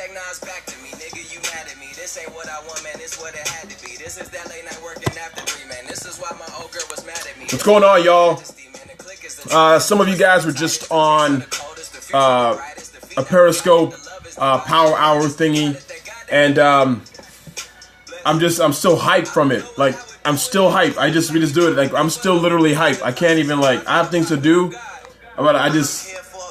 take Nas back to me, nigga, you mad at me. This ain't what I want, man, this what it had to be. This is that late night working after 3, man. This is why my old girl was mad at me. What's going on, y'all? Some of you guys were just on a Periscope Power Hour thingy, and I'm still hyped from it. Like, I'm still hyped. We just do it. Like, I'm still literally hyped. I can't even, like, I have things to do, but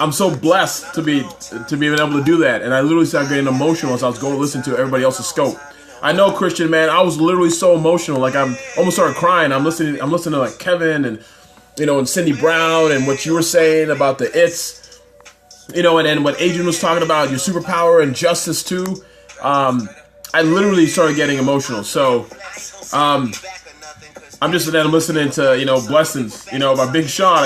I'm so blessed to be able to do that. And I literally started getting emotional as I was going to listen to everybody else's scope. I know, Christian, man, I was literally so emotional. Like, I'm almost started crying. I'm listening to like Kevin and, you know, and Cindy Brown and what you were saying about the it's, you know, and then what Adrian was talking about, your superpower and justice too. I literally started getting emotional. So, I'm listening to, you know, blessings, you know, by Big Sean.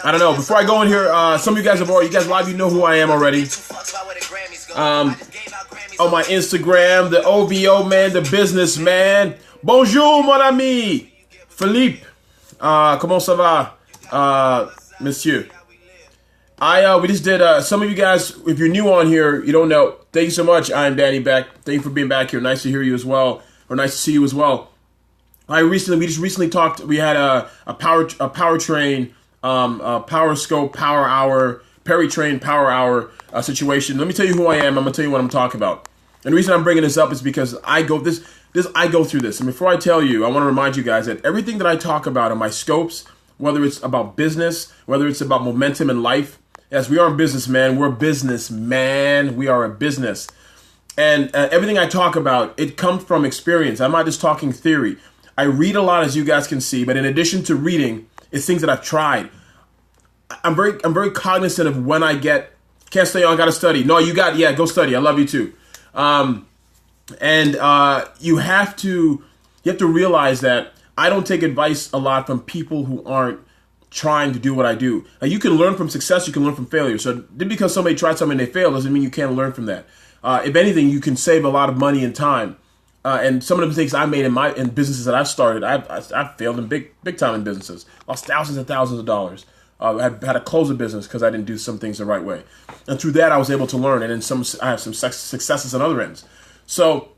I don't know. Before I go in here, some of you guys a lot of you know who I am already. On my Instagram, the OVO man, the businessman. Bonjour, mon ami. Philippe. Comment ça va, monsieur? We just did, some of you guys, if you're new on here, you don't know, thank you so much. I'm Danny Beck. Thank you for being back here. Nice to hear you as well, or nice to see you as well. We just recently talked, we had a powertrain, Power Scope, Power Hour, Perry Train, Power Hour situation. Let me tell you who I am. I'm going to tell you what I'm talking about. And the reason I'm bringing this up is because I go through this. And before I tell you, I want to remind you guys that everything that I talk about in my scopes, whether it's about business, whether it's about momentum in life, yes, we are a businessman. We're a businessman. We are a business. And everything I talk about, it comes from experience. I'm not just talking theory. I read a lot, as you guys can see, but in addition to reading, it's things that I've tried. I'm very cognizant of when I can't stay on, gotta study. No, go study. I love you too. You have to realize that I don't take advice a lot from people who aren't trying to do what I do. Now, you can learn from success, you can learn from failure. So just because somebody tried something and they failed doesn't mean you can't learn from that. If anything, you can save a lot of money and time. And some of the mistakes I made in businesses that I've started, I've failed in big time in businesses, lost thousands and thousands of dollars. I had to close a business because I didn't do some things the right way. And through that, I was able to learn. And then I have some successes on other ends. So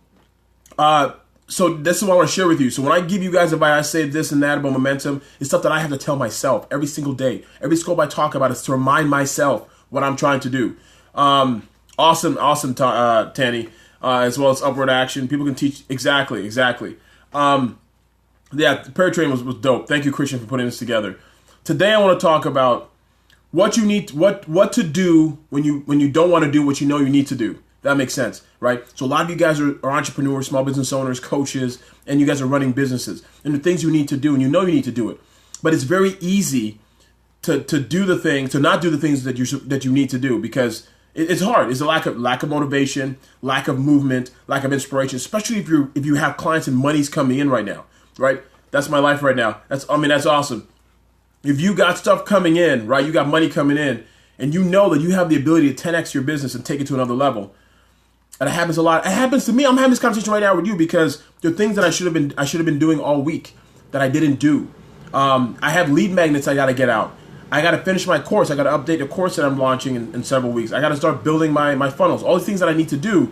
this is what I want to share with you. So when I give you guys advice, I say this and that about momentum, it's stuff that I have to tell myself every single day. Every scope I talk about is to remind myself what I'm trying to do. Awesome, Tanny, as well as upward action. People can teach exactly. The Perry Train was dope. Thank you, Christian, for putting this together. Today I want to talk about what you need, what to do when you don't want to do what you know you need to do. That makes sense, right? So a lot of you guys are entrepreneurs, small business owners, coaches, and you guys are running businesses. And the things you need to do, and you know you need to do it. But it's very easy to not do the things that you need to do because it's hard. It's a lack of motivation, lack of movement, lack of inspiration, especially if you have clients and money's coming in right now, right? That's my life right now. That's awesome. If you got stuff coming in, right? You got money coming in, and you know that you have the ability to 10x your business and take it to another level. And it happens a lot. It happens to me. I'm having this conversation right now with you because there are things that I should have been doing all week that I didn't do. I have lead magnets I got to get out. I got to finish my course. I got to update the course that I'm launching in several weeks. I got to start building my funnels. All the things that I need to do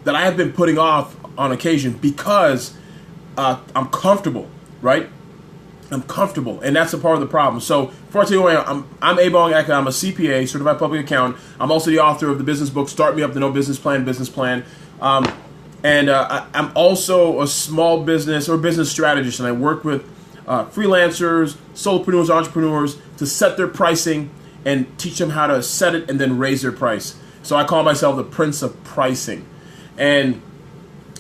that I have been putting off on occasion because I'm comfortable, right? I'm comfortable, and that's a part of the problem. So before I tell you who I am, I'm ebongeka. I'm a CPA, certified public accountant. I'm also the author of the business book, Start Me Up, the No Business Plan. I'm also a small business or business strategist, and I work with freelancers, solopreneurs, entrepreneurs to set their pricing and teach them how to set it and then raise their price. So I call myself the Prince of Pricing. And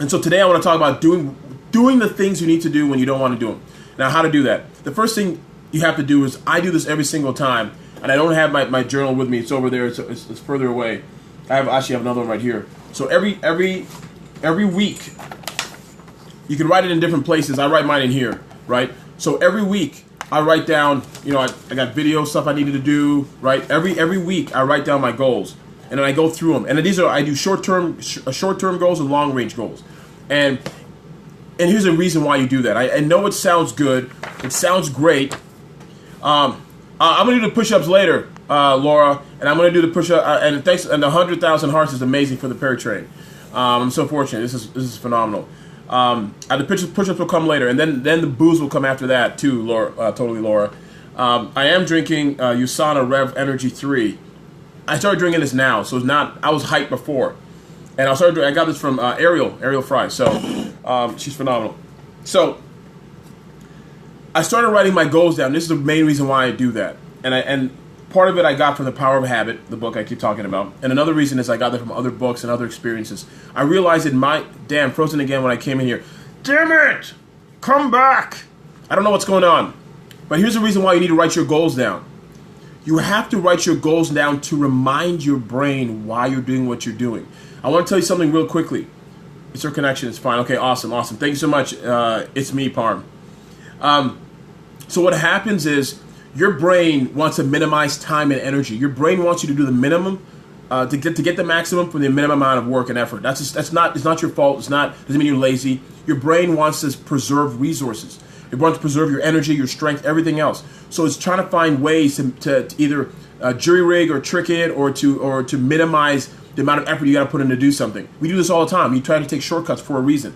so today I want to talk about doing the things you need to do when you don't want to do them. Now, how to do that? The first thing you have to do is, I do this every single time, and I don't have my journal with me. It's over there. It's further away. I actually have another one right here. So every week, you can write it in different places. I write mine in here, right? So every week, I write down, I got video stuff I needed to do, right? Every week, I write down my goals, and then I go through them. And I do short-term goals and long-range goals. And here's the reason why you do that. I know it sounds good. It sounds great. I'm gonna do the push-ups later, Laura, and I'm gonna do the push-up. And thanks, and the 100,000 hearts is amazing for the paratrain. I'm so fortunate. This is phenomenal. The push-ups will come later, and then the booze will come after that too, Laura. Totally, Laura. I am drinking USANA Rev Energy 3. I started drinking this now, so it's not. I was hyped before, and I got this from Ariel Fry. So she's phenomenal. So I started writing my goals down. This is the main reason why I do that, and part of it I got from The Power of Habit, the book I keep talking about, and another reason is I got that from other books and other experiences. I realized frozen again when I came in here. Damn it, come back! I don't know what's going on, but here's the reason why you need to write your goals down. You have to write your goals down to remind your brain why you're doing what you're doing. I want to tell you something real quickly. It's your connection. It's fine. Okay, awesome. Thank you so much. It's me, Parm. So what happens is your brain wants to minimize time and energy. Your brain wants you to do the minimum to get the maximum from the minimum amount of work and effort. It's not your fault. Doesn't mean you're lazy. Your brain wants to preserve resources. It wants to preserve your energy, your strength, everything else. So it's trying to find ways to either jury rig or trick it or to minimize the amount of effort you got to put in to do something. We do this all the time. We try to take shortcuts for a reason.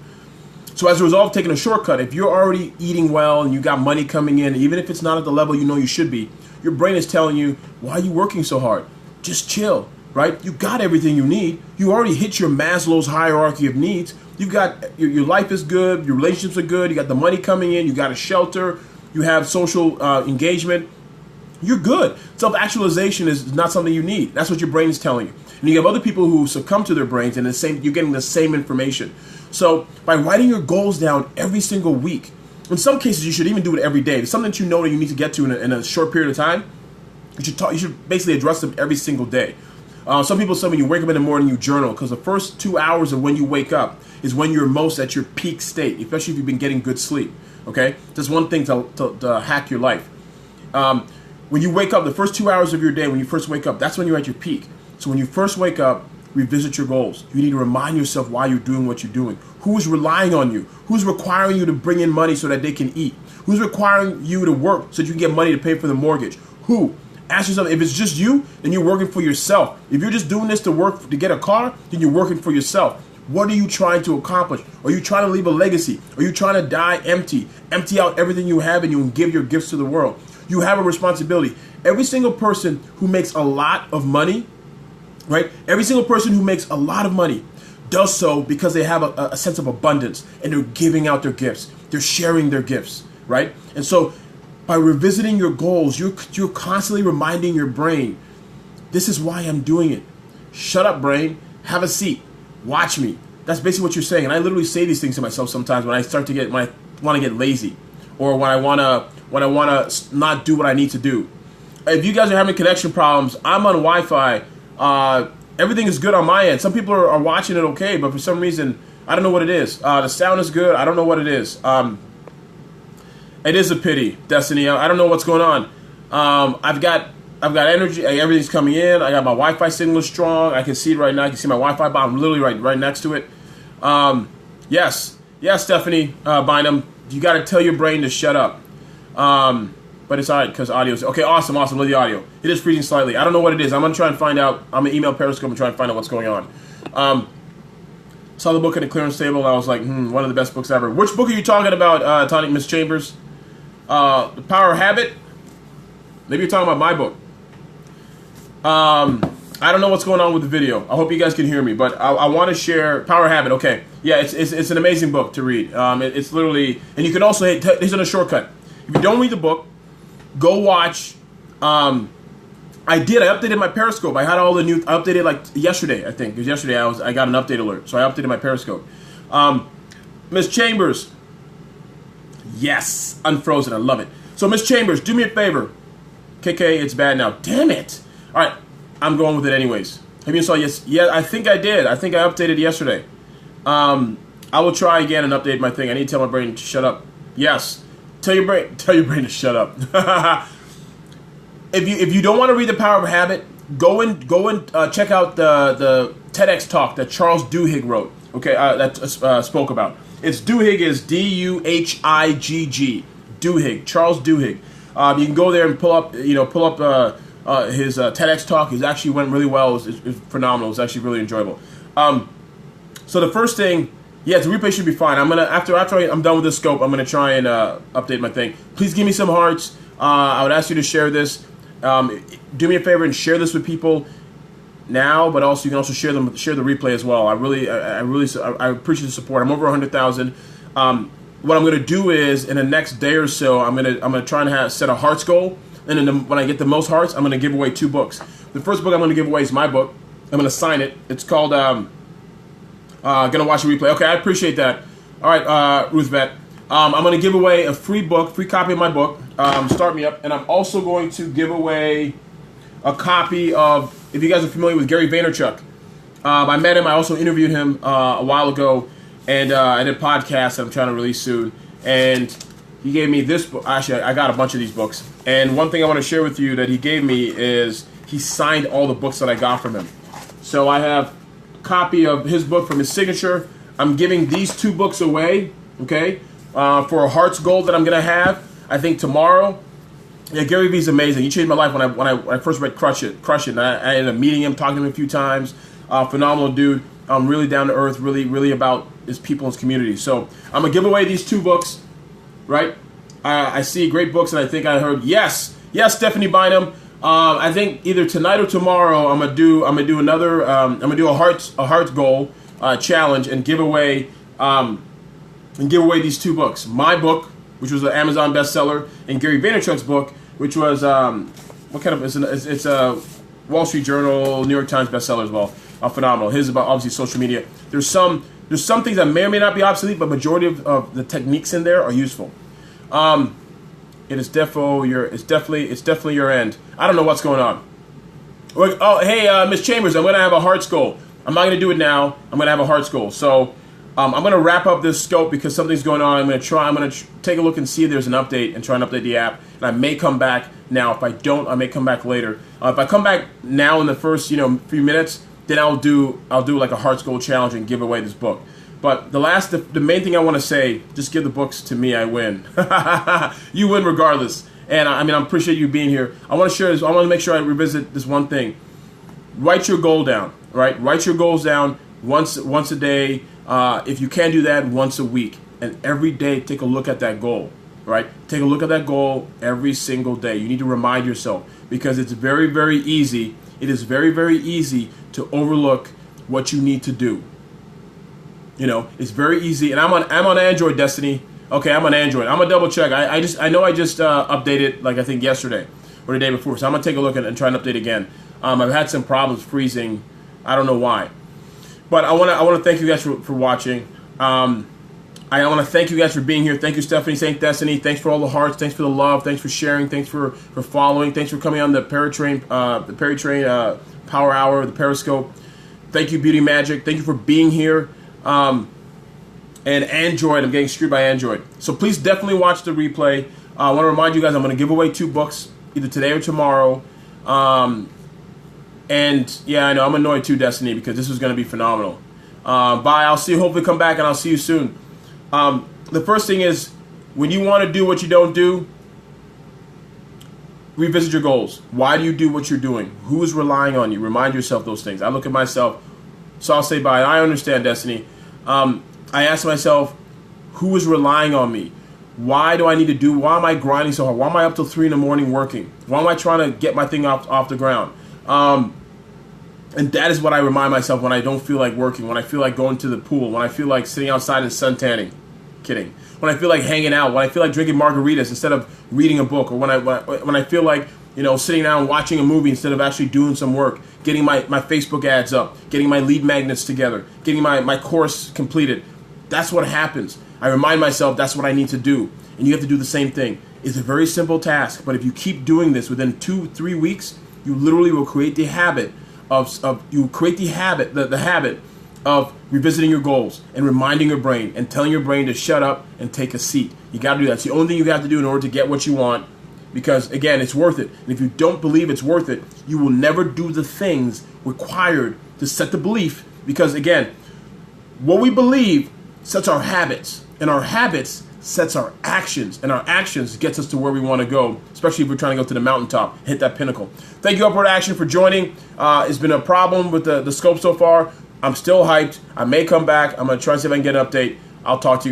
So as a result of taking a shortcut, if you're already eating well and you got money coming in, even if it's not at the level you know you should be, your brain is telling you, why are you working so hard? Just chill, right? You got everything you need. You already hit your Maslow's hierarchy of needs. You've got, your life is good, your relationships are good, you got the money coming in, you got a shelter, you have social engagement. You're good. Self-actualization is not something you need. That's what your brain is telling you. And you have other people who succumb to their brains and you're getting the same information. So by writing your goals down every single week, in some cases you should even do it every day. It's something that you know that you need to get to in a short period of time. You should basically address them every single day. Some people say when you wake up in the morning, you journal, because the first 2 hours of when you wake up is when you're most at your peak state, especially if you've been getting good sleep. Okay, just one thing to hack your life. When you wake up, the first 2 hours of your day, when you first wake up, that's when you're at your peak. So when you first wake up, revisit your goals. You need to remind yourself why you're doing what you're doing. Who's relying on you? Who's requiring you to bring in money so that they can eat? Who's requiring you to work so that you can get money to pay for the mortgage? Who? Ask yourself, if it's just you, then you're working for yourself. If you're just doing this to get a car, then you're working for yourself. What are you trying to accomplish? Are you trying to leave a legacy? Are you trying to die empty? Empty out everything you have and you can give your gifts to the world. You have a responsibility. Every single person who makes a lot of money, right? Every single person who makes a lot of money does so because they have a sense of abundance and they're giving out their gifts. They're sharing their gifts, right? And so by revisiting your goals, you're constantly reminding your brain, this is why I'm doing it. Shut up, brain. Have a seat. Watch me. That's basically what you're saying. And I literally say these things to myself sometimes when I want to get lazy, or when I want to not do what I need to do. If you guys are having connection problems, I'm on Wi-Fi. Everything is good on my end. Some people are watching it okay, but for some reason, I don't know what it is. The sound is good. I don't know what it is. It is a pity, Destiny. I don't know what's going on. I've got energy. Everything's coming in. I got my Wi-Fi signal is strong. I can see it right now. I can see my Wi-Fi bar. I'm literally right next to it. Yes, Stephanie Bynum. You got to tell your brain to shut up. But it's all right because audio is okay. Awesome. Love the audio. It is freezing slightly. I don't know what it is. I'm gonna try and find out. I'm gonna email Periscope and try and find out what's going on. Saw the book at the clearance table and I was like, one of the best books ever. Which book are you talking about, Tonic Miss Chambers? The Power of Habit? Maybe you're talking about my book. I don't know what's going on with the video. I hope you guys can hear me, but I want to share Power of Habit. Okay, yeah, it's an amazing book to read. It's literally, and you can also here's a shortcut. If you don't read the book, go watch. I updated my Periscope. I had all the new. I updated like yesterday. I think it was yesterday. I got an update alert, so I updated my Periscope. Miss Chambers. Yes, unfrozen. I love it. So Miss Chambers, do me a favor. KK, it's bad now. Damn it. All right, I'm going with it anyways. Have you saw? Yes, yeah. I think I did. I think I updated yesterday. I will try again and update my thing. I need to tell my brain to shut up. Yes. Tell your brain to shut up. If you don't want to read The Power of Habit, go and check out the TEDx talk that Charles Duhigg wrote. Okay, that spoke about. It's Duhigg is Duhigg. Duhigg, Charles Duhigg. You can go there and pull up his TEDx talk. It actually went really well. It was phenomenal. It was actually really enjoyable. So the first thing, the replay should be fine. I'm gonna after I'm done with this scope, I'm gonna try and update my thing. Please give me some hearts. I would ask you to share this. Do me a favor and share this with people now, but also you can also share the replay as well. I appreciate the support. I'm over 100,000. What I'm gonna do is in the next day or so, I'm gonna try and set a hearts goal, and then when I get the most hearts, I'm gonna give away 2 books. The first book I'm gonna give away is my book. I'm gonna sign it. It's called Gonna Watch a Replay. Okay, I appreciate that. All right, Ruth Vet. I'm gonna give away a free copy of my book. Start Me Up, and I'm also going to give away a copy of. If you guys are familiar with Gary Vaynerchuk, I met him. I also interviewed him a while ago, and I did a podcast that I'm trying to release soon. And he gave me this book. Actually, I got a bunch of these books. And one thing I want to share with you that he gave me is he signed all the books that I got from him. So I have a copy of his book from his signature. I'm giving these 2 books away, okay, for a hearts goal that I'm going to have, I think, tomorrow. Yeah, Gary Vee's amazing. He changed my life when I first read Crush It. And I ended up meeting him, talking to him a few times. Phenomenal dude. Really down to earth. Really about his people and his community. So I'm gonna give away these 2 books. Right? I see great books, and I think I heard yes, Stephanie Bynum. I think either tonight or tomorrow I'm gonna do another. I'm gonna do a hearts goal challenge and give away these 2 books. My book, which was an Amazon bestseller, and Gary Vaynerchuk's book, which was it's a Wall Street Journal, New York Times bestseller as well. Phenomenal. His is about obviously social media. There's some things that may or may not be obsolete, but majority of the techniques in there are useful. It's definitely your end. I don't know what's going on. Oh, hey, Miss Chambers, I'm gonna have a hearts goal. I'm not gonna do it now. I'm gonna have a hearts goal. So I'm going to wrap up this scope because something's going on. I'm going to take a look and see if there's an update and try and update the app. And I may come back now. If I don't, I may come back later. If I come back now in the first few minutes, then I'll do like a hearts goal challenge and give away this book. But the main thing I want to say, just give the books to me. I win. You win regardless. And I appreciate you being here. I want to share this. I want to make sure I revisit this one thing. Write your goal down. Right? Write your goals down once a day. If you can do that, once a week, and every day take a look at that goal, right? Take a look at that goal every single day. You need to remind yourself because it's very, very easy. It is very, very easy to overlook what you need to do. It's very easy. And I'm on Android, Destiny. Okay, I'm on Android. I'm gonna double check. I know I just updated I think yesterday or the day before. So I'm gonna take a look and try and update again. I've had some problems freezing. I don't know why. But I want to thank you guys for watching. I want to thank you guys for being here. Thank you, Stephanie, St. Destiny. Thanks for all the hearts. Thanks for the love. Thanks for sharing. Thanks for following. Thanks for coming on the Paratrain Power Hour, the Periscope. Thank you, Beauty Magic. Thank you for being here. And Android, I'm getting screwed by Android. So please definitely watch the replay. I want to remind you guys I'm going to give away 2 books either today or tomorrow. And yeah, I know I'm annoyed too, Destiny, because this is going to be phenomenal. Bye. I'll see you. Hopefully, come back and I'll see you soon. The first thing is, when you want to do what you don't do, revisit your goals. Why do you do what you're doing? Who is relying on you? Remind yourself those things. I look at myself, so I'll say bye. I understand, Destiny. I ask myself, who is relying on me? Why do I need to do? Why am I grinding so hard? Why am I up till 3 a.m. working? Why am I trying to get my thing off the ground? And that is what I remind myself when I don't feel like working, when I feel like going to the pool, when I feel like sitting outside and suntanning. Kidding. When I feel like hanging out, when I feel like drinking margaritas instead of reading a book, or when I feel like sitting down and watching a movie instead of actually doing some work, getting my Facebook ads up, getting my lead magnets together, getting my course completed. That's what happens. I remind myself that's what I need to do. And you have to do the same thing. It's a very simple task, but if you keep doing this within 2-3 weeks, you literally will create the habit the habit of revisiting your goals and reminding your brain and telling your brain to shut up and take a seat. You got to do that. It's the only thing you have to do in order to get what you want, because again, it's worth it. And if you don't believe it's worth it, you will never do the things required to set the belief, because again, what we believe sets our habits, and our habits sets our actions, and our actions gets us to where we want to go, especially if we're trying to go to the mountaintop, hit that pinnacle. Thank you, Upward Action, for joining. It's been a problem with the scope so far. I'm still hyped. I may come back. I'm going to try and see if I can get an update. I'll talk to you guys.